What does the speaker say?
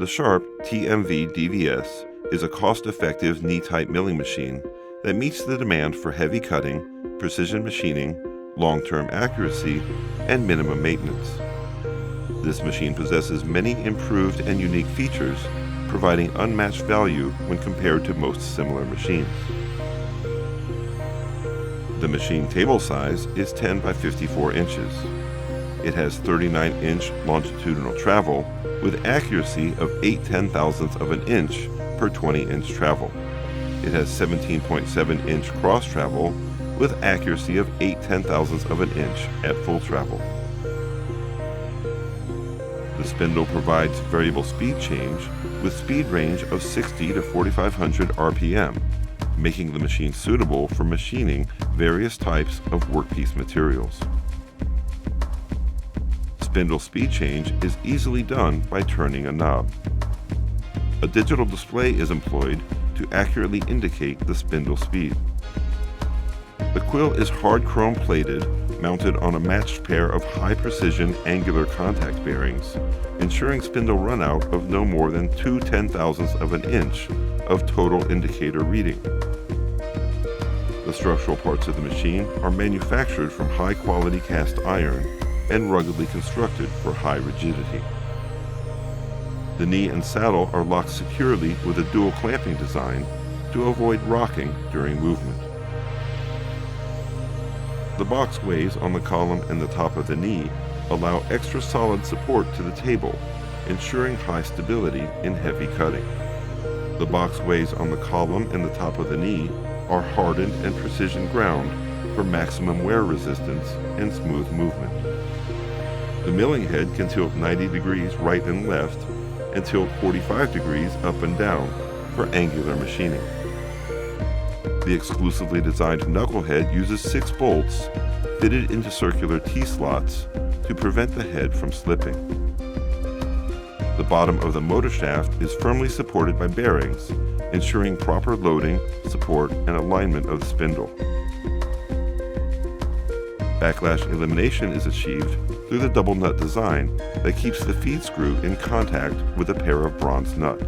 The Sharp TMV-DVS is a cost-effective knee-tight milling machine that meets the demand for heavy cutting, precision machining, long-term accuracy, and minimum maintenance. This machine possesses many improved and unique features, providing unmatched value when compared to most similar machines. The machine table size is 10 by 54 inches. It has 39-inch longitudinal travel with accuracy of 8/10,000ths of an inch per 20-inch travel. It has 17.7-inch cross travel with accuracy of 8/10,000ths of an inch at full travel. The spindle provides variable speed change with speed range of 60 to 4,500 RPM, making the machine suitable for machining various types of workpiece materials. Spindle speed change is easily done by turning a knob. A digital display is employed to accurately indicate the spindle speed. The quill is hard chrome plated, mounted on a matched pair of high-precision angular contact bearings, ensuring spindle runout of no more than 2/10,000ths of an inch of total indicator reading. The structural parts of the machine are manufactured from high-quality cast iron and ruggedly constructed for high rigidity. The knee and saddle are locked securely with a dual clamping design to avoid rocking during movement. The boxways on the column and the top of the knee allow extra solid support to the table, ensuring high stability in heavy cutting. The boxways on the column and the top of the knee are hardened and precision ground for maximum wear resistance and smooth movement. The milling head can tilt 90 degrees right and left and tilt 45 degrees up and down for angular machining. The exclusively designed knucklehead uses 6 bolts fitted into circular T-slots to prevent the head from slipping. The bottom of the motor shaft is firmly supported by bearings, ensuring proper loading, support, and alignment of the spindle. Backlash elimination is achieved through the double nut design that keeps the feed screw in contact with a pair of bronze nuts.